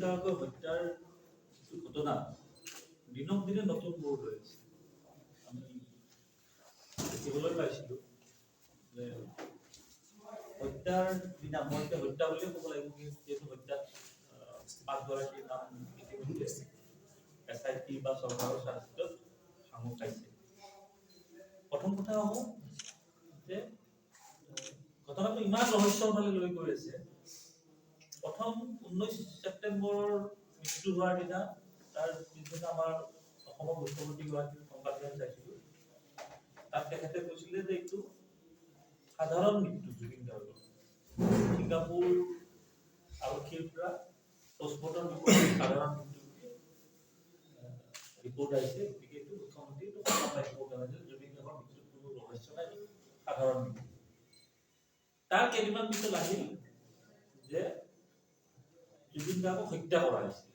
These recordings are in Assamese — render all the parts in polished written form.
গাৰ্গৰ হত্যাৰ ঘটনা দিনক দিনে নতুন ৰূপ লৈছে। আমি দেখিবলৈ পাইছিলো যে হত্যাৰ দিনা মই এতিয়া হত্যা বুলিয়ে ক'ব লাগিব, যিহেতু হত্যাত 5 গৰাকীৰ নাম ইতিমধ্যে SIT বা চৰকাৰৰ চাৰ্জত সামৰি পাইছে। প্ৰথম কথা হ'ব যে ঘটনাটো ইমান ৰহস্যময় লৈ গৈ আছে। প্ৰথম 19 ছেপ্টেম্বৰৰ মৃত্যু হোৱাৰ দিনা তাৰ পিছদিনা আমাৰ অসমৰ মুখ্যমন্ত্ৰীগৰাকীৰ সংবাদমেল চাইছিলো। তাত তেখেতে কৈছিলে যে এইটো সাধাৰণ মৃত্যু জুবিন গাৰ্গৰ। ছিংগাপুৰ আৰক্ষীৰ পৰা পোষ্টমৰ্টম ৰিপৰ্ট সাধাৰণ মৃত্যু ৰিপৰ্ট আহিছে। গতিকে এইটো মুখ্যমন্ত্ৰীয়ে জুবিন গাৰ্গৰ মৃত্যুত কোনো ৰহস্য নাই, সাধাৰণ মৃত্যু। তাৰ কেইদিনমান পিছত আহিল যে জুবিন গাৰ্গক হত্যা কৰা হৈছে।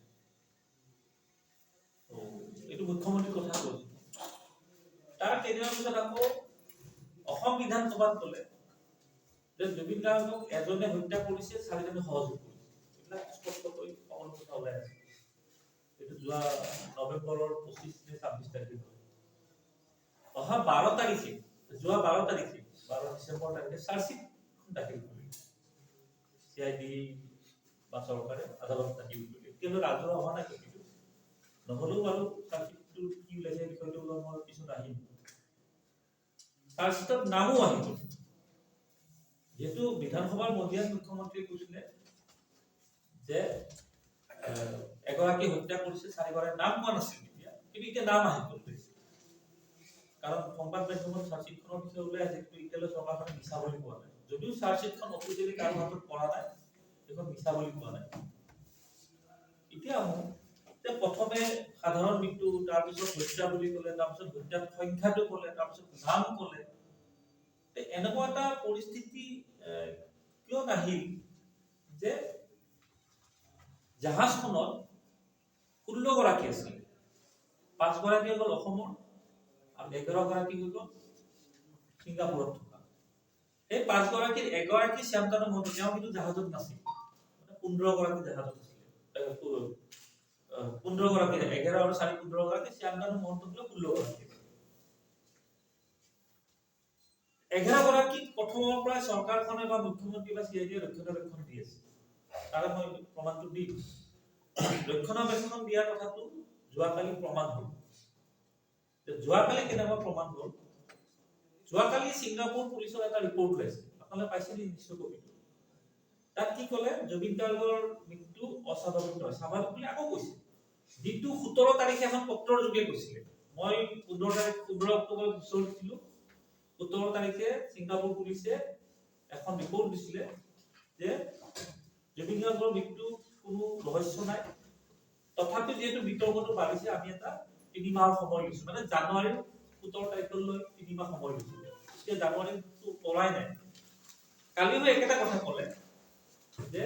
এইটো মুখ্যমন্ত্ৰীৰ কথা কৈছে। তাৰ কেইদিনমান পিছত আকৌ অসম বিধানসভাত ক'লে যে জুবিন গাৰ্গক এজনে হত্যা কৰিছে, 4জনে সহযোগ কৰিছে। এইবিলাক স্পষ্টকৈ সকলো কথা ওলাই আছে। এইটো যোৱা নৱেম্বৰৰ 25 নে 26 তাৰিখে অহা 12 তাৰিখে 12 ডিচেম্বৰ তাৰিখে চাৰ্জশ্বিট দাখিল কৰিলে CID বা চৰকাৰে আদালত দাখিল কৰিলে। কিন্তু ৰাজহুৱা হোৱা নাই কিন্তু নহ'লেও বাৰু চাৰ্জশ্বিটটো কি ওলাইছে বিষয়টো মই পিছত আহিম। চাৰ্জশ্বিটত নামো আহিব, যেহেতু বিধানসভাৰ মজিয়াত মুখ্যমন্ত্ৰীয়ে কৈছিলে যে এগৰাকী হত্যা কৰিছে, 4গৰাকীৰ নাম কোৱা নাছিল তেতিয়া, কিন্তু এতিয়া নাম আহি গ'ল। কাৰণ সংবাদ মাধ্যমত চাৰ্জশ্বিটখনৰ বিষয়ে ওলাই আছে, কিন্তু এতিয়ালৈ চৰকাৰখনে মিছা বুলি কোৱা নাই। যদিও চাৰ্জশ্বিটখন অফিচিয়েলি কাৰো হাতত পৰা নাই, এইখন মিছা বুলি কোৱা নাই। এতিয়া যে প্ৰথমে সাধাৰণ মৃত্যু, তাৰপিছত হত্যা বুলি ক'লে, তাৰপিছত হত্যাৰ সংখ্যাটো ক'লে, তাৰপিছত নাম ক'লে। এনেকুৱা এটা পৰিস্থিতি কিয় নাহিল যে জাহাজখনত 16 গৰাকী আছিল, 5 গৰাকী হ'ল অসমৰ আৰু 11 গৰাকী হৈ গ'ল ছিংগাপুৰত থকা। এই 5 গৰাকীৰ 1গৰাকী শ্যামকানু মহন্ত, তেওঁ কিন্তু জাহাজত নাছিল। 15 গৰাকী জাহাজত আছিল। 15 গৰাকী, 11 আৰু 4 15 গৰাকী, শ্যামকানু মহন্ত বোলে 16 গৰাকী। 11 গৰাকীক প্ৰথমৰ পৰাই চৰকাৰখনে বা মুখ্যমন্ত্ৰী বা CID ৰক্ষণাবেক্ষণ দি আছে। তাৰে মই প্ৰমাণটো দিম। ৰক্ষণাবেক্ষণ দিয়াৰ কথাটো যোৱাকালি প্ৰমাণ হ'ল। যোৱাকালি কেনেকুৱা প্ৰমাণ হ'ল? যোৱাকালি ছিংগাপুৰ পুলিচৰ এটা ৰিপৰ্ট ওলাইছে, আপোনালোকে পাইছে নিশ্চয় কপিটো। তাত কি ক'লে? জুবিন গাৰ্গৰ মৃত্যু অস্বাভাৱিক নহয়, স্বাভাৱিক বুলি আকৌ কৈছে। যিটো 17 তাৰিখে এখন পত্ৰৰ যোগে কৈছিলে। মই 15 অক্টোবৰত গোচৰ দিছিলো। 17 তাৰিখে ছিংগাপুৰ পুলিচে এখন ৰিপৰ্ট দিছিলে যে জুবিন গাৰ্গৰ মৃত্যু কোনো ৰহস্য নাই। তথাপি যিহেতু বিতৰ্কটো বাঢ়িছে, আমি এটা 3 মাহৰ সময় লৈছো, মানে জানুৱাৰীৰ 17 তাৰিখলৈ 3 মাহ সময় লৈছো। এতিয়া জানুৱাৰীটো পৰাই নাই। কালিও একেটা কথা ক'লে যে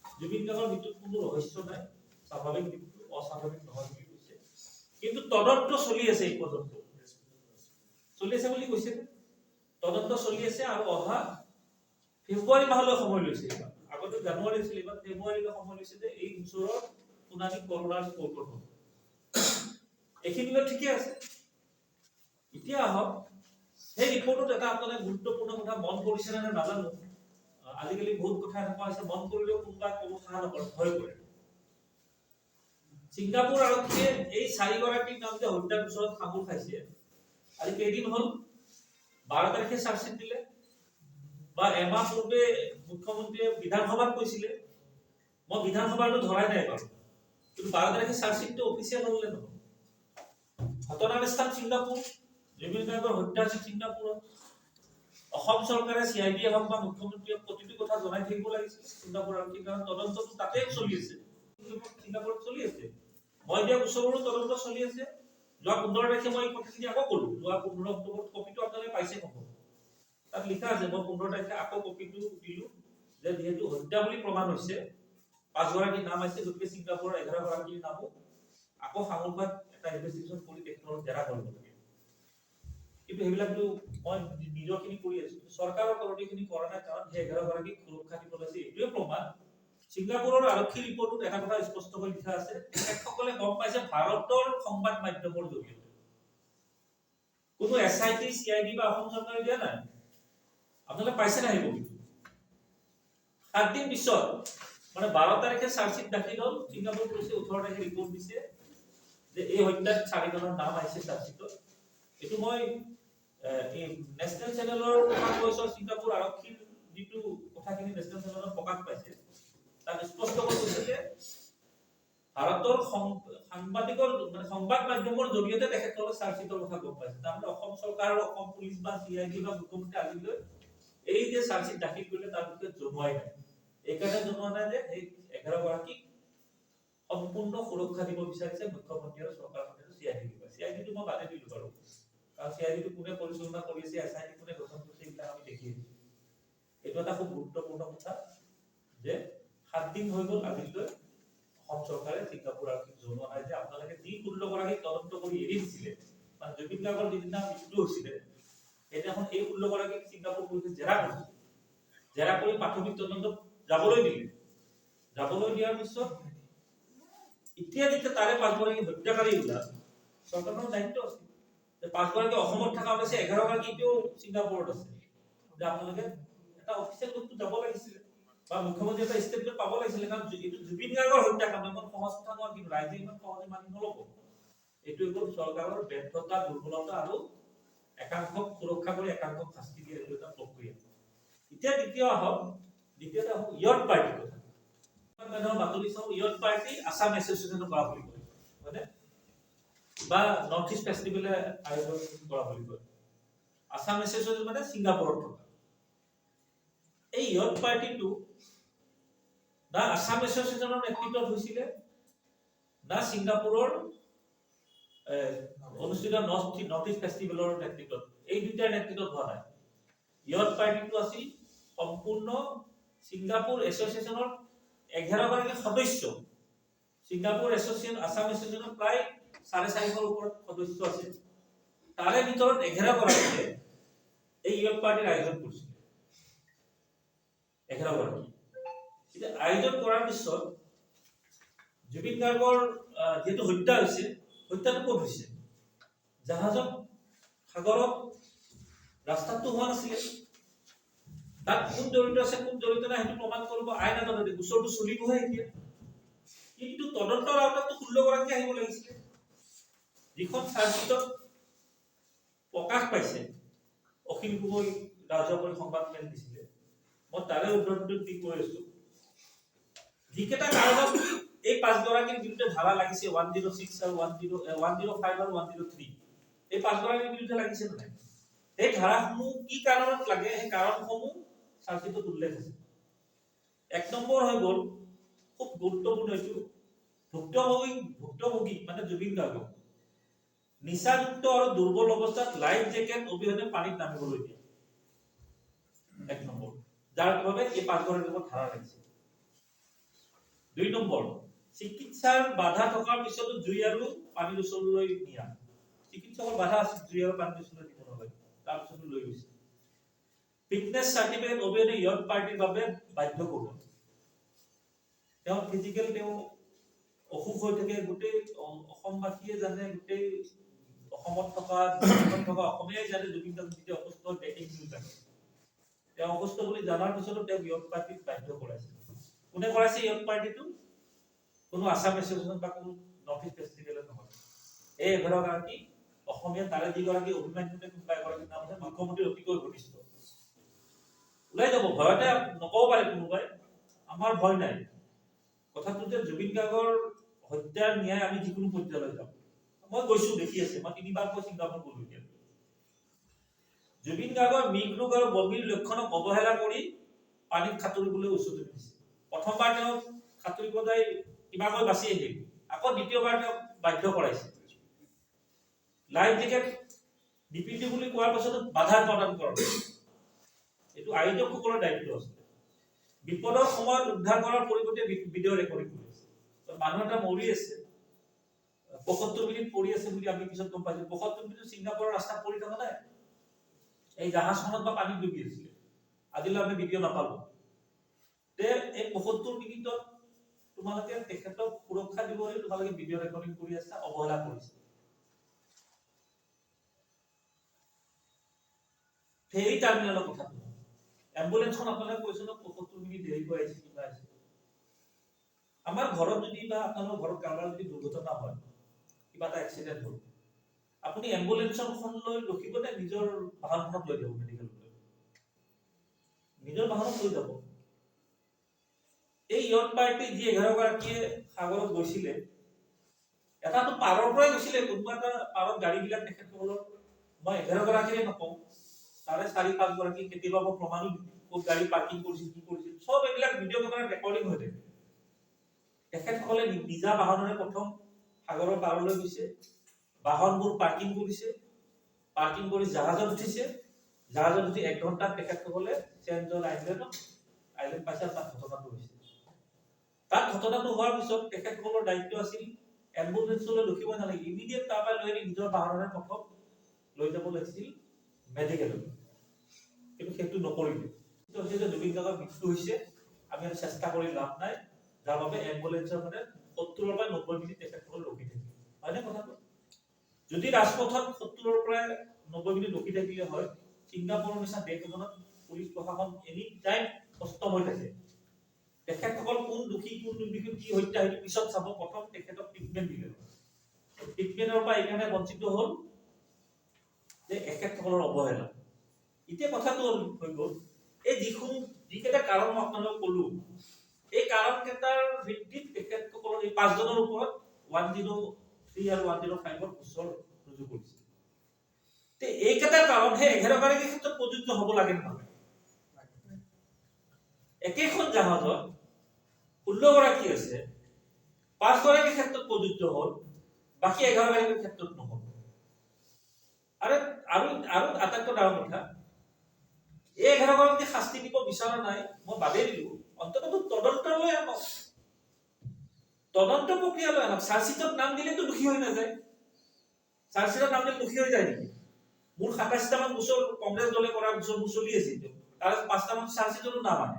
জুবিন গাৰ্গৰ মৃত্যুত কোনো ৰহস্য নাই, স্বাভাৱিক মৃত্যু, অস্বাভাৱিক নহয় বুলি কৈছে। কিন্তু তদন্ত চলি আছে, এই পৰ্যন্ত চলি আছে বুলি কৈছে। তদন্ত চলি আছে আৰু অহা ফেব্ৰুৱাৰী মাহলৈ সময় লৈছে। আগতে জানুৱাৰী আছিল, এবাৰ ফেব্ৰুৱাৰীলৈ সময় লৈছে যে এই গোচৰৰ শুনানি কৰোণাৰ কোৰ্টত হ'ব। এইখিনিলৈ ঠিকে আছে। এতিয়া আহক, সেই ৰিপৰ্টত এটা আপোনালোকে গুৰুত্বপূৰ্ণ কথা মন কৰিছে নে নাজানো। আজিকালি বহুত কথা এনেকুৱা হৈছে, মন কৰিলেও কোনোবাই ক'ব সাহ নকৰে, ভয় কৰে। ছিংগাপুৰ আৰক্ষীয়ে এই 4 গৰাকীৰ নাম যে হত্যাৰ গোচৰত সামোৰ খাইছে, আজি কেইদিন হ'ল? 12 তাৰিখে চাৰ্জশ্বিট দিলে, বা এমাহ পূৰ্বে মুখ্যমন্ত্ৰীয়ে বিধানসভাত কৈছিলে। মই বিধানসভাতো ধৰাই নাই বাৰু, কিন্তু 12 তাৰিখে চাৰ্জশ্বিটটো অফিচিয়েল হ'ল নে নহয়? ঘটনাৰ স্থান ছিংগাপুৰ, জুবিন গাৰ্গৰ হত্যা হৈছে ছিংগাপুৰত। অসম চৰকাৰে CID হওক বা মুখ্যমন্ত্ৰীয়ে প্ৰতিটো কথা জনাই থাকিব লাগিছিল ছিংগাপুৰ আৰক্ষীৰ, কাৰণ তদন্তটো তাতে চলি আছে, ছিংগাপুৰত চলি আছে। মই দিয়া গোচৰৰো তদন্ত চলি আছে। যোৱা 15 তাৰিখে মই এই কথাখিনি আকৌ ক'লো। যোৱা 15 অক্টোবৰত কপিটো আপোনালোকে পাইছে হ'ব। তাত লিখা আছে, মই 15 তাৰিখে আকৌ কপিটো দিলো যে যিহেতু হত্যা বুলি প্ৰমাণ হৈছে, 5 গৰাকীৰ নাম আছে, গতিকে ছিংগাপুৰৰ 11 গৰাকীৰ নামো আকৌ সামগ্ৰিক এটা ইনভেষ্টিগেশ্যন কৰি তেখেতৰ জেৰা কৰিব লাগে। কিন্তু সেইবিলাকতো মই নিজৰখিনি কৰি আছো, চৰকাৰৰ কৰণীখিনি কৰা নাই, কাৰণ সেই 11 গৰাকীক সুৰক্ষা দিব লাগিছে। এইটোৱে প্ৰমাণ ছিংগাপুৰৰ আৰক্ষী ৰিপৰ্টত এটা কথা স্পষ্টকৈ লিখা আছে, তেখেতসকলে গম পাইছে ভাৰতৰ সংবাদ মাধ্যমৰ জৰিয়তে। কোনো SIT, CID বা অসম চৰকাৰে দিয়া নাই। আপোনালোকে পাইছে নাই এই বগীটো? 7 দিন পিছত মানে 12 তাৰিখে চাৰ্জশ্বিট দাখিল হ'ল, ছিংগাপুৰ পুলিচে 18 তাৰিখে ৰিপৰ্ট দিছে যে এই হত্যাত 4জনৰ নাম আহিছে চাৰ্জশ্বিটত। এইটো মই এই নেশ্যনেল চেনেলৰ কথা কৈছো, ছিংগাপুৰ আৰক্ষীৰ যিটো কথাখিনি নেশ্যনেল চেনেলত প্ৰকাশ পাইছে তাত স্পষ্ট কৈছে যে ভাৰতৰ সাংবাদিকৰ মানে সংবাদ মাধ্যমৰ জৰিয়তে তেখেতসকলে চাৰ্জশ্বিটৰ কথা গম পাইছে। তাৰমানে অসম চৰকাৰ, অসম পুলিচ বা CID বা মুখ্যমন্ত্ৰী আজিলৈ এই যে চাৰ্জশ্বিট দাখিল কৰিলে তাৰ বিষয়ে জনোৱাই নাই। এইকাৰণে জনোৱা নাই যে এই 11 গৰাকীক সম্পূৰ্ণ সুৰক্ষা দিব বিচাৰিছে মুখ্যমন্ত্ৰী আৰু চৰকাৰখনে। CID টো মই বাদে দিলো বাৰু, কাৰণ CID টো কোনে পৰিচালনা কৰিছে, SIT কোনে গঠন কৰিছে এইবিলাক আমি দেখি আছো। এইটো এটা খুব গুৰুত্বপূৰ্ণ কথা যে 7 দিন হৈ গ'ল আজিলৈ অসম চৰকাৰে ছিংগাপুৰ আৰক্ষীক জনোৱা নাই যে আপোনালোকে যি 16 গৰাকীক তদন্ত কৰি এৰি দিছিলে, মানে জুবিন গাৰ্গৰ যিদিনা মৃত্যু হৈছিলে সেইদিনাখন এই 16 গৰাকীক ছিংগাপুৰ পুলিচে জেৰা কৰিছে। জেৰা কৰি প্ৰাথমিক তদন্ত যাবলৈ দিলে। যাবলৈ দিয়াৰ পিছত এতিয়া যেতিয়া তাৰে 5 গৰাকী হত্যাকাৰী ওলাল, চৰকাৰৰ দায়িত্ব আছে যে 5 গৰাকী অসমত থকা অৱশ্যে 11 গৰাকীও ছিংগাপুৰত আছে, যে আপোনালোকে এটা অফিচিয়েল বস্তু যাব লাগিছিলে বা মুখ্যমন্ত্ৰী এটা ষ্টেটমেন্ট পাব লাগিছিলে। কাৰণ এইটো জুবিন গাৰ্গৰ হত্যাকাণ্ড, ইমান সহজ কথা নহয়, কিন্তু ৰাইজে ইমান সহজে মানি নল'ব। এইটো হ'ল চৰকাৰৰ ব্যৰ্থতা, দুৰ্বলতা আৰু একাংশক সুৰক্ষা কৰি একাংশক শাস্তি দিয়া এইটো এটা প্ৰক্ৰিয়া। এতিয়া দ্বিতীয়টা হ'ল ইয়ট পাৰ্টি কথা। মানুহৰ বাতৰি চাওঁ, ইয়ট পাৰ্টি আছাম এছ'চিয়েশ্যনৰ কৰা বুলি কয়, হয়নে? বা নৰ্থ ইষ্ট ফেষ্টিভেলে আয়োজন কৰা বুলি কয়। আছাম এছ'চিয়েশ্যন মানে ছিংগাপুৰত থকা। এই ইয়ট পাৰ্টিটো না আছাম এছ'চিয়েশ্যনৰ নেতৃত্বত হৈছিলে, না ছিংগাপুৰৰ অনুষ্ঠিত নৰ্থ ইষ্ট ফেষ্টিভেলৰ নেতৃত্বত, এই দুটাৰ নেতৃত্বত হোৱা নাই। ইয়ট পাৰ্টিটো আছিল সম্পূৰ্ণ ছিংগাপুৰ এছ'চিয়েশ্যনৰ 11 গৰাকী সদস্য। ছিংগাপুৰ এছ'চিয়েশ্যন, আছাম এছ'চিয়েশ্যনৰ প্ৰায় 450ৰ ওপৰত সদস্য আছে। তাৰে ভিতৰত 11 গৰাকীয়ে এই ইয়ট পাৰ্টিৰ আয়োজন কৰিছিল। 11 গৰাকী আয়োজন কৰাৰ পিছত জুবিন গাৰ্গৰ যেটো হত্যা হৈছে, হত্যাটো ক'ত হৈছে? জাহাজত, সাগৰত, ৰাস্তাটো হোৱা নাছিলে। তাত কোন জড়িত আছে কোন জড়িত নাই সেইটো প্ৰমাণ কৰিব আইন আদালতে, গোচৰটো চলিবহে এতিয়া। কিন্তু তদন্তৰ আওতাতটো 16 গৰাকী আহিব লাগিছিলে। যিখন চাৰ্জশ্বিটত প্ৰকাশ পাইছে, অখিল গগৈ ৰাজহুৱা সংবাদ মেল দিছিলে, মই তাৰে উদ্ধৃতি দি কৈ আছো, যিকেইটা কাৰণত এই 5 গৰাকীৰ বিৰুদ্ধে ধাৰা লাগিছে 106 আৰু 105 আৰু 103, এই 5 গৰাকীৰ বিৰুদ্ধে লাগিছে নে নাই? এই ধাৰাসমূহ কি কাৰণত লাগে, সেই কাৰণসমূহ চাৰ্জশ্বিটত উল্লেখ আছে। 1 নম্বৰ হৈ গ'ল খুব গুৰুত্বপূৰ্ণ, এইটো ভুক্তভোগী মানে জুবিন গাৰ্গক নিচাযুক্ত আৰু দুৰ্বল অৱস্থাত লাইফ জেকেট অবিহনে পানীত নামিবলৈ দিয়ে। 1 নম্বৰ, যাৰ বাবে এই 5 গৰাকীৰ ওপৰত ধাৰা লাগিছে। 2 নম্বৰ, চিকিৎসাৰ বাধা থকাৰ পিছতো জুই আৰু পানীৰ ওচৰলৈ নিয়া। চিকিৎসকৰ বাধা আছে, জুই আৰু পানীৰ ওচৰলৈ দিব নালাগে, তাৰ পিছতো লৈ গৈছে। ফিটনেছ চাৰ্টিফিকেট অবিহনে ইয়ট পাৰ্টিৰ বাবে বাধ্য কৰোৱা। তেওঁ ফিজিকেল তেওঁ অসুখ হৈ থাকে, গোটেই অসমবাসীয়ে জানে, গোটেই অসমত থকা অসমীয়াই জানে জুবিন গাৰ্গ যেতিয়া অসুস্থ ডেটিং নিউজ জানে। তেওঁ অসুস্থ বুলি জানাৰ পিছতো তেওঁ ইয়ট পাৰ্টিক বাধ্য কৰাইছে। কোনে কৰাইছে ইয়ট পাৰ্টিটো? কোনো আছাম এছ'চিয়েশ্যন বা কোনো নৰ্থ ইষ্ট ফেষ্টিভেলে নহয়। এই 11 গৰাকী অসমীয়া, তাৰে 2 গৰাকী অভিমান্যুনে কোনোবা এগৰাকীৰ নাম আছে, মুখ্যমন্ত্ৰীৰ অতিকৈ ঘনিষ্ঠ। ওলাই যাব, ভয়তে নকব পাৰে কোনোবাই, আমাৰ ভয় নাই। কথাটো যে জুবিন গাৰ্গৰ হত্যাৰ ন্যায় আমি যিকোনো পৰ্যায়লৈ যাম। মই গৈছো, দেখি আছে, মই 3 বাৰকৈ ছিংগাপুৰ গলো। এতিয়া জুবিন গাৰ্গৰ মৃগ ৰোগ আৰু বমিৰ লক্ষণক অৱহেলা কৰি পানীত সাঁতুৰিবলৈ উচতনি দিছে। প্ৰথমবাৰ তেওঁ সাঁতুৰিব যাই কিবাকৈ বাচি আহিল, আকৌ দ্বিতীয়বাৰ তেওঁ বাধ্য কৰাইছে। লাইফ জেকেট নিপিন্ধি বুলি কোৱাৰ পাছতো বাধা প্ৰদান কৰা। এইটো আয়োজকসকলৰ দায়িত্ব আছে। বিপদৰ সময়ত উদ্ধাৰ কৰাৰ পৰিৱৰ্তে ভিডিঅ' ৰেকৰ্ডিং কৰিছে। মানুহ এটা মৰি আছে, 75 মিনিট পৰি আছে বুলি আমি পিছত গম পাইছো। 75 মিনিট ছিংগাপুৰৰ ৰাস্তাত পৰি থকা নাই, এই জাহাজখনত বা পানীত ডুবি আছিলে। আজিলৈ আমি ভিডিঅ' নাপালো। যে এই ৭৫ মিনিটত তোমালোকে তেখেতক সুৰক্ষা দিবলৈ তোমালোকে ভিডিঅ' ৰেকৰ্ডিং কৰি আছা, অৱহেলা কৰিছা। ফেৰী টাৰ্মিনেলৰ কথা এম্বুলেন্সখন আপোনালোকে কৈছে ন ৭৫ মিনিট দেৰিকৈ আহিছে, কিবা আহিছে। আমাৰ ঘৰত যদি বা আপোনালোকৰ ঘৰত কাৰোবাৰ যদি দুৰ্ঘটনা হয়, কিবা এটা এক্সিডেন্ট হ'ল, আপুনি এম্বুলেন্সখন লৈ ৰখিবনে নিজৰ বাহনখনত লৈ যাব? মেডিকেললৈ নিজৰ বাহনত লৈ যাব। এই ইয়ন পাৰ্টি যি 11 গৰাকীয়ে সাগৰত গৈছিলে, এটাতো পাৰৰ পৰাই গৈছিলে, কোনোবা এটা পাৰত গাড়ীবিলাক তেখেতসকলৰ, মই 11 গৰাকীয়ে নকওঁ, তাৰে 4-5 গৰাকী, কেতিয়াবা মই প্ৰমাণ ক'ত গাড়ী পাৰ্কিং কৰিছিল, কি কৰিছিল, সব এইবিলাক ভিডিঅ' কেমেৰাত ৰেকৰ্ডিং হৈ থাকে। তেখেতসকলে নিজা বাহনেৰে প্ৰথম সাগৰৰ পাৰলৈ গৈছে, বাহনবোৰ পাৰ্কিং কৰিছে, পাৰ্কিং কৰি জাহাজত উঠিছে, জাহাজত উঠি 1 ঘণ্টাত তেখেতসকলে চেণ্ট জন আইলেণ্ড পাইছে, তাত ঘটনাটো হৈছে। তাত ঘটনাটো হোৱাৰ পিছত তেখেতসকলৰ দায়িত্ব আছিল এম্বুলেন্সলৈ ৰখিব নালাগে, ইমিডিয়েট তাৰ পৰা লৈ আনি নিজৰ বাহনেৰে প্ৰথম লৈ যাব লাগিছিল মেডিকেললৈ, কিন্তু সেইটো নকৰিলে। জুবিন গাৰ্গৰ মৃত্যু হৈছে, আমি চেষ্টা কৰি লাভ নাই, যাৰ বাবে এম্বুলেন্সৰ মানে ৭০ পৰা ৯০ মিনিট তেখেতসকল ৰখি থাকিল, হয়নে কথাটো? যদি ৰাজপথত ৭০ পৰা ৯০ মিনিট ৰখি থাকিলে হয়, ছিংগাপুৰৰ নিচিনা দেশ এখনত পুলিচ প্ৰশাসন এনি টাইম সষ্টম হৈ থাকে। তেখেতসকল কোন দোষী, কোন নিৰ্দোষী, কি হত্যা, সেইটো পিছত চাব, প্ৰথম তেখেতক ট্ৰিটমেণ্ট দিলে। ট্ৰিটমেণ্টৰ পৰা এইকাৰণে বঞ্চিত হ'ল যে এখেতসকলৰ অৱহেলা। এতিয়া কথাটো হৈ গ'ল, এই যিকেইটা কাৰণ মই আপোনালোকক ক'লো, এই কাৰণ কেইটাৰ ভিত্তিত তেখেতসকলৰ এই 5 জনৰ ওপৰত 103 আৰু 105 গোচৰ ৰুজু কৰিছে। তে এইকেইটা কাৰণ হে 11 গৰাকীৰ ক্ষেত্ৰত প্ৰযোজ্য হ'ব লাগে নহয়। একেখন জাহাজত 16 গৰাকী আছে, 5 গৰাকীৰ ক্ষেত্ৰত প্ৰযোজ্য হ'ল, বাকী 11 গৰাকীৰ ক্ষেত্ৰত নহ'ল। আৰু আটাইতকৈ ডাঙৰ কথা, এই 11 গৰাকী শাস্তি দিব বিচৰা নাই, মই বাদেই দিলো, অন্ততঃ তদন্তলৈ আনক, তদন্ত প্ৰক্ৰিয়ালৈ আনক। চাৰ্জশ্বিটত নাম দিলেতো দোষী হৈ নাযায়, চাৰ্জশ্বিটত নাম দিলে দোষী হৈ যায় নেকি? মোৰ ২৭টা মান গোচৰ কংগ্ৰেছ দলে কৰা গোচৰ চলি আছিল, তাৰ 5টা মান চাৰ্জশ্বিটতো নাম আনে,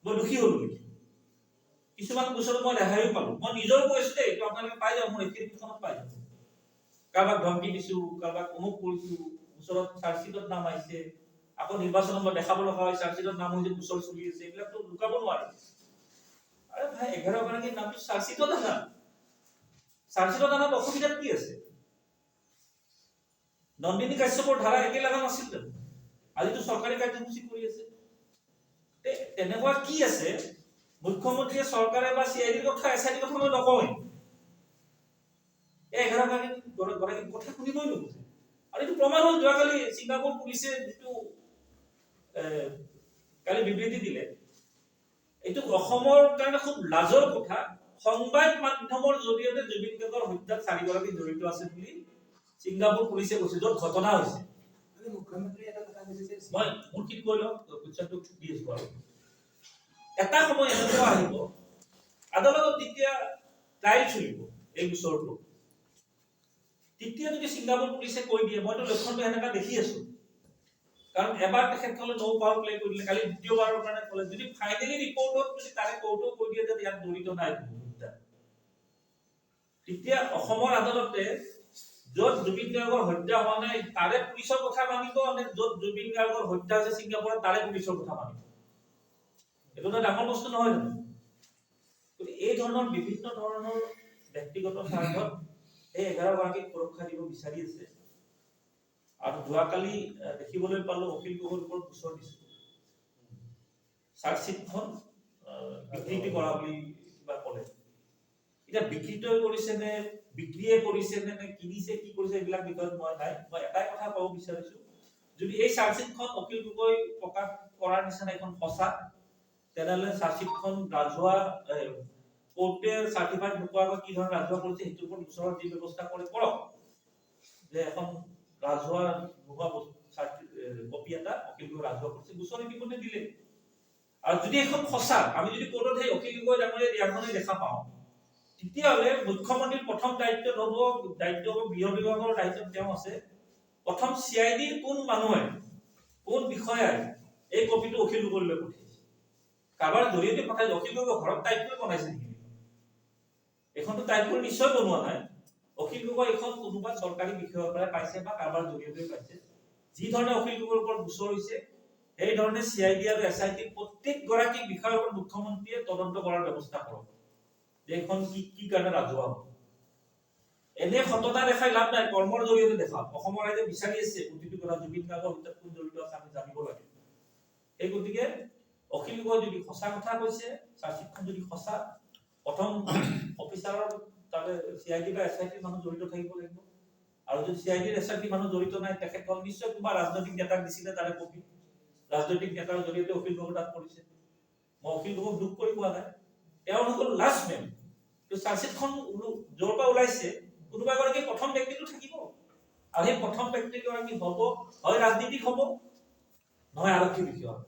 মই দোষী হলো নেকি? কিছুমান গোচৰত মই ৰেহাইও পালো, মই নিজৰ কৈছো দেই, এইটো আপোনালোকে পাই যাব, মোৰ এফিডেভিটখনত পাই যাব। কাৰোবাক ধমকি দিছো, কাৰোবাক অমুক কৰিছো, গোচৰত চাৰ্জশ্বিটত নাম আহিছে, আকৌ নিৰ্বাচনত মই দেখাব লগা হয়, চাৰ্জশ্বিটত নাম হৈছে, গোচৰ চলি আছে, এইবিলাকতো লুকাব নোৱাৰে। আৰে ভাই, 11 গৰাকীৰ নামটো চাৰ্জশ্বিটত আনা, চাৰ্জশ্বিটত আনাত অসুবিধা কি আছে? নন্দিনী কাশ্যপৰ ধাৰা একে লগা নাছিল জানো? আজিতো চৰকাৰী কাৰ্যসূচী কৰি আছে। তেনেকুৱা কি আছে? মুখ্যমন্ত্ৰীয়ে চৰকাৰে বা CIDৰ কথা, SIDৰ কথা মই নকওঁ, এই 11 গৰাকীৰ কথা শুনিবই নোখোজে। আৰু এইটো প্ৰমাণ হ'ল যোৱাকালি ছিংগাপুৰ পুলিচে যিটো কালি বিবৃতি দিলে, এইটো অসমৰ কাৰণে খুব লাজৰ কথা। সংবাদ মাধ্যমৰ জৰিয়তে জুবিন গাৰ্গৰ হত্যাত 4 গৰাকী জড়িত আছে বুলি ছিংগাপুৰ পুলিচে কৈছে, য'ত ঘটনা হৈছে। মুখ্যমন্ত্ৰী এটা কথা কৈছে, মই মোৰ কি কৈ লওঁ, কুৱেশ্যনটো দি আছো আৰু। এটা সময় এনেকুৱা আহিব, আদালতত যেতিয়া ট্ৰায়েল চলিব এই গোচৰটো, তেতিয়া যদি ছিংগাপুৰ পুলিচে কৈ দিয়ে, মইতো লক্ষণটো এনেকা দেখি আছো, কাৰণ এবাৰ তেখেতসকলে নো পাৱাৰ প্লে কৰি দিলে, কালি দ্বিতীয়বাৰৰ কাৰণে ক'লে, যদি ফাইনেলি ৰিপৰ্টত যদি তাৰে কোৰ্টও কৈ দিয়ে যে ইয়াত জড়িত নাই, তেতিয়া অসমৰ আদালতে য'ত জুবিন গাৰ্গৰ হত্যা হোৱা নাই তাৰে পুলিচৰ কথা মানিব, নে য'ত জুবিন গাৰ্গৰ হত্যা হৈছে ছিংগাপুৰত তাৰে পুলিচৰ কথা মানিব? এইটো এটা ডাঙৰ বস্তু নহয় জানো? এই ধৰণৰ বিভিন্ন ধৰণৰ ব্যক্তিগত স্বাৰ্থত এই 11 গৰাকীক সুৰক্ষা দিব বিচাৰি আছে। আৰু যোৱাকালি দেখিবলৈ পালো অখিল গগৈৰ ওপৰত গোচৰ দিছে, চাৰ্জশ্বিটখন বিকৃতি কৰা বুলি কিবা ক'লে। এতিয়া বিকৃত কৰিছে নে, বিক্ৰিয়ে কৰিছে নে, কিনিছে, কি কৰিছে, এইবিলাক বিষয়ত মই নাই। মই এটাই কথা ক'ব বিচাৰিছো, যদি এই চাৰ্জশ্বিটখন অখিল গগৈ প্ৰকাশ কৰাৰ নিচিনা এখন সঁচা, তেনেহ'লে চাৰ্জশ্বিটখন ৰাজহুৱা কোৰ্টে চাৰ্টিফাইড নোপোৱাকৈ কি ধৰণে ৰাজহুৱা কৰিছে, সেইটোৰ ওপৰত গোচৰৰ যি ব্যৱস্থা কৰে কৰক, যে এখন ৰাজহুৱা নোহোৱা কপি এটা অখিল গগৈ ৰাজহুৱা কৰিছে, গোচৰ ইতিমধ্যে দিলে। আৰু যদি এখন সঁচা, আমি যদি কোৰ্টত সেই অখিল গগৈ ডাঙৰীয়া দিয়াখনেই দেখা পাওঁ, তেতিয়াহ'লে মুখ্যমন্ত্ৰীৰ প্ৰথম দায়িত্ব হ'ব গৃহ বিভাগৰ দায়িত্বত তেওঁ আছে, প্ৰথম CIDৰ কোন মানুহে, কোন বিষয়াই এই কপিটো অখিল গগৈলৈ পঠিয়াইছে, কাৰোবাৰ জৰিয়তে পঠাই অখিল গগৈ ঘৰত টাইপ কৰি বনাইছে নেকি? এখনতো টাইপ কৰি নিশ্চয় বনোৱা নাই। অখিল গগৈ এখন কোনোবা চৰকাৰী বিষয়ৰ পৰা পাইছে বা কাৰোবাৰ জৰিয়তে পাইছে। যি ধৰণে অখিল গগৈৰ ওপৰত গোচৰ হৈছে এই ধৰণে CID আৰু SIT প্ৰত্যেকগৰাকী বিষয়ৰ ওপৰত মুখ্যমন্ত্ৰীয়ে তদন্ত কৰাৰ ব্যৱস্থা কৰক যে এখন কি কাৰণে ৰাজহুৱা হ'ব। এনে সততা দেখাই লাভ নাই, কৰ্মৰ জৰিয়তে দেখাওক। অসমৰ ৰাইজে বিচাৰি আছে প্ৰতিটো কথা জুবিন গাৰ্গৰ হত্যাত কোন জড়িত আছে আমি জানিব লাগে। এই গতিকে অখিল গগৈ যদি সঁচা কথা কৈছে, চাৰ্জশ্বিটখন যদি সঁচা, প্ৰথম অফিচাৰৰ তাতে CID বা SIT মানুহ জড়িত থাকিব লাগিব। আৰু যদি CID SIT মানুহ জড়িত নাই, তেখেতসকল নিশ্চয় কোনোবা ৰাজনৈতিক নেতাক দিছিলে তাৰে কপি। ৰাজনৈতিক নেতাৰ জৰিয়তে অখিল গগৈ তাত কৰিছে। মই অখিল গগৈক দুখ কৰি কোৱা নাই, তেওঁ হ'ল লাষ্ট মেন। চাৰ্জশ্বিটখন য'ৰ পৰা ওলাইছে কোনোবা এগৰাকী প্ৰথম ব্যক্তিটো থাকিব, আৰু সেই প্ৰথম ব্যক্তিগৰাকী হ'ব হয় ৰাজনীতিক হ'ব নহয় আৰক্ষী বিষয়া হ'ব।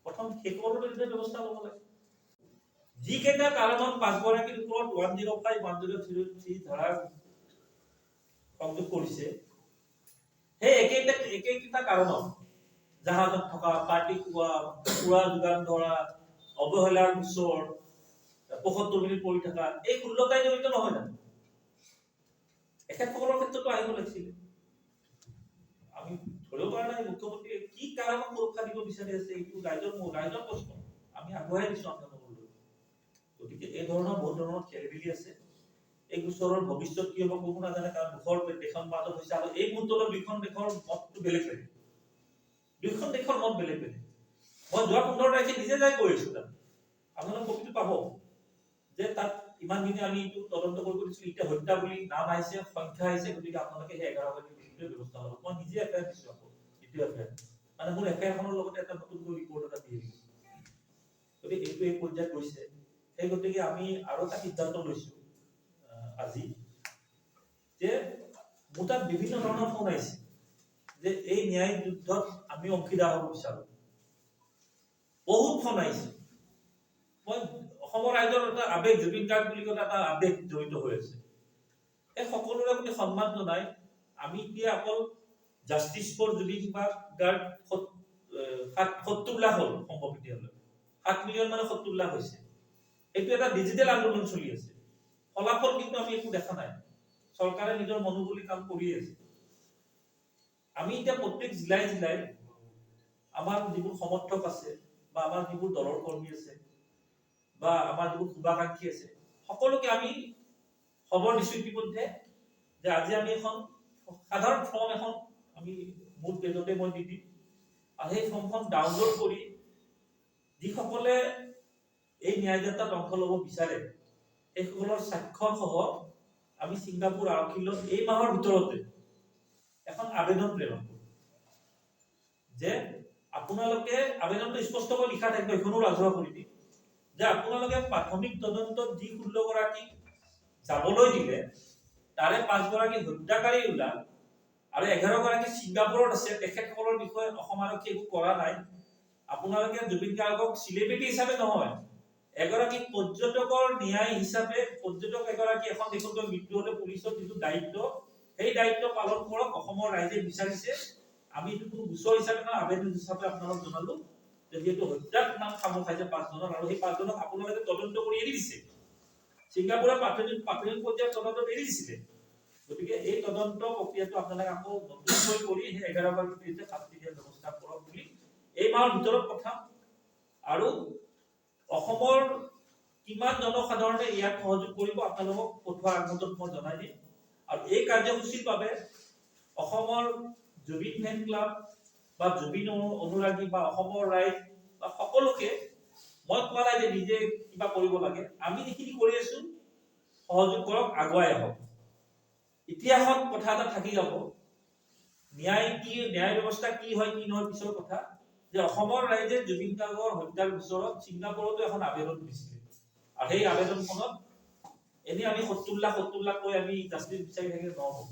প্ৰথম সেইসকলৰ ব্যৱস্থা ল'ব লাগে। যিকেইটা কাৰণত 5 গৰাকীৰ ওপৰত 105, 103 ধাৰা সংযোগ কৰিছে, সেই একেইটা কাৰণত জাহাজত থকা, পাৰ্টি খোৱা, সুৰা যোগান ধৰা, অৱহেলাৰ গোচৰ, 75 মিনিট পৰি থকা, এই 16টাই জড়িত নহয় জানো? এখেতসকলৰ ক্ষেত্ৰতো আহিব লাগিছিল। আমি ধৰিব পৰা নাই মুখ্যমন্ত্ৰীয়ে কি কাৰণত সুৰক্ষা দিব বিচাৰি আছে। এইটো ৰাইজৰ প্ৰশ্ন, আমি আগুৱাই দিছো আপোনালোকলৈ। গতিকে এই ধৰণৰ বহুত ধৰণৰ খেলিমেলি আছে। এই গোচৰৰ ভৱিষ্যত কি হ'ব কোনো নাজানে, কাৰণ দুখৰ দেশৰ মাজত হৈছে। আৰু এই মুহূৰ্তলৈ দুইখন দেশৰ মতটো বেলেগ বেলেগ। দুইখন দেশৰ মত বেলেগ বেলেগ। মই যোৱা 15 তাৰিখে নিজে যাই কৈ আছো তাত, আপোনালোকে কপিটো পাব যে তাত ইমান দিনে আমি এইটো তদন্ত কৰিব দিছিলো, এতিয়া হত্যা বুলি নাম আহিছে, সংখ্যা আহিছে, গতিকে আপোনালোকে সেই 11 গৰাকী বিৰুদ্ধে ব্যৱস্থা ল'ব। মই নিজে এফআইআৰ দিছো আকৌ, দ্বিতীয় এফআইআৰ। মানে মোৰ এফআইআৰখনৰ লগতে এটা নতুনকৈ ৰিপৰ্ট এটা দিয়ে দিছো। গতিকে এইটো এই পৰ্যায়ত গৈছে। সেই গতিকে আমি আৰু এটা সিদ্ধান্ত লৈছো আজি যে মোৰ তাত বিভিন্ন ধৰণৰ ফোন আহিছে যে এই ন্যায়িক যুদ্ধত আমি অংশীদাৰ হ'ব বিচাৰো। বহুত ফোন আহিছে। মই অসমৰ ৰাইজৰ এটা আবেগ, জুবিন গাৰ্গ বুলি ক'লে এটা আবেগ জড়িত হৈ আছে। এই সকলোৰে প্ৰতি সন্মান জনাই আমি এতিয়া অকল জাষ্টিছ ফৰ জুবিন গাৰ্গ 70 লাখ হ'ল সম্ভৱ এতিয়ালৈ। 7 মিলিয়ন মানে 70 লাখ হৈছে। এইটো এটা ডিজিটেল আন্দোলন চলি আছে। ফলাফল কিন্তু আমি একো দেখা নাই। চৰকাৰে নিজৰ মনোবলী কাম কৰি আছে। আমি এতিয়া প্ৰত্যেক জিলাই আমাৰ যিবোৰ সমৰ্থক আছে বা আমাৰ যিবোৰ দলৰ কৰ্মী আছে বা আমাৰ যিবোৰ শুভাকাংক্ষী আছে, সকলোকে আমি খবৰ দিছো ইতিমধ্যে যে আজি আমি এখন সাধাৰণ ফৰ্ম এখন আমি মোৰ পেজতে মই দি দিম। আৰু সেই ফৰ্মখন ডাউনলোড কৰি যিসকলে এই ন্যায় যাত্ৰাত অংশ ল'ব বিচাৰে সেইসকলৰ স্বাক্ষৰ সহ আমি ছিংগাপুৰ আৰক্ষীলৈ এই মাহৰ ভিতৰতে এখন আবেদন প্ৰেৰণ কৰোঁ যে আপোনালোকে, আবেদনটো স্পষ্টকৈ লিখা থাকিব, এইখনো ৰাজহুৱা কৰি দিম যে আপোনালোকে প্ৰাথমিক তদন্তত যি 16 গৰাকী যাবলৈ দিলে তাৰে 5 গৰাকী হত্যাকাৰী ওলাল আৰু 11 গৰাকী ছিংগাপুৰত আছে, তেখেতসকলৰ বিষয়ে অসম আৰক্ষী একো কৰা নাই। আপোনালোকে জুবিন গাৰ্গক চেলিব্ৰিটি হিচাপে নহয়, এগৰাকী পৰ্যটকৰ ন্যায় হিচাপে, পৰ্যটক এগৰাকী এখন দেশত মৃত্যু হলে পুলিচৰ যিটো দায়িত্ব, সেই দায়িত্ব পালন কৰক। অসমৰ ৰাইজে বিচাৰিছে, আমি এইটো কোনো গোচৰ হিচাপে নহয়, আবেদন হিচাপে আপোনালোক জনালো যে যিহেতু হত্যাৰ নাম সামৰি খাইছে 5 জনৰ, আৰু সেই 5 জনক আপোনালোকে তদন্ত কৰি এৰি দিছে। ছিংগাপুৰৰ প্ৰাথমিক পৰ্যায়ত তদন্ত এৰি দিছিলে। গতিকে এই তদন্ত প্ৰক্ৰিয়াটো আপোনালোকে আকৌ নতুনকৈ কৰি সেই 11 গৰাকীৰ বিৰুদ্ধে শাস্তি দিয়াৰ ব্যৱস্থা কৰক বুলি এই মাহৰ ভিতৰত পঠাম। আৰু অসমৰ কিমান জনসাধাৰণে ইয়াত সহযোগ কৰিব আপোনালোকক পঠোৱাৰ আগমুহূৰ্তত মই জনাই দিম। আৰু এই কাৰ্যসূচীৰ বাবে অসমৰ জুবিন ফেন ক্লাব বা জুবিন অনুৰাগী বা অসমৰ ৰাইজ বা সকলোকে মই কোৱা নাই যে নিজে কিবা কৰিব লাগে, আমি যিখিনি কৰি আছো সহযোগ কৰক, আগুৱাই আহক। ইতিহাসত কথা এটা থাকি যাব, ন্যায় কি, ন্যায় ব্যৱস্থা কি হয় কি নহয় পিছৰ কথা, যে অসমৰ ৰাইজে জুবিন গাৰ্গৰ হত্যাৰ গোচৰত ছিংগাপুৰতো এখন আবেদন দিছিলে। আৰু সেই আবেদনখনত এনে আমি 70 লাখ কৈ আমি জাষ্টিছ বিচাৰি থাকিলে নহ'ব।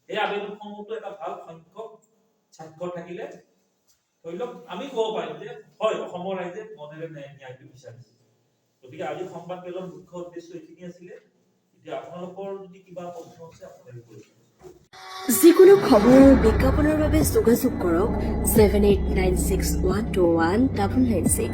এই আবেদনসমূহতো এটা ভাল সংখ্যক স্বাক্ষৰ থাকিলে ধৰি লওক আমি ক'ব পাৰিম যে হয় অসমৰ ৰাইজে মনেৰে ন্যায়টো বিচাৰিছে। গতিকে আজি সংবাদ মেলৰ মুখ্য উদ্দেশ্য এইখিনি আছিলে। এতিয়া আপোনালোকৰ যদি কিবা প্ৰশ্ন আছে আপোনালোকে কৰিব। যিকোনো খবৰ আৰু বিজ্ঞাপনৰ বাবে যোগাযোগ কৰক 7896121996।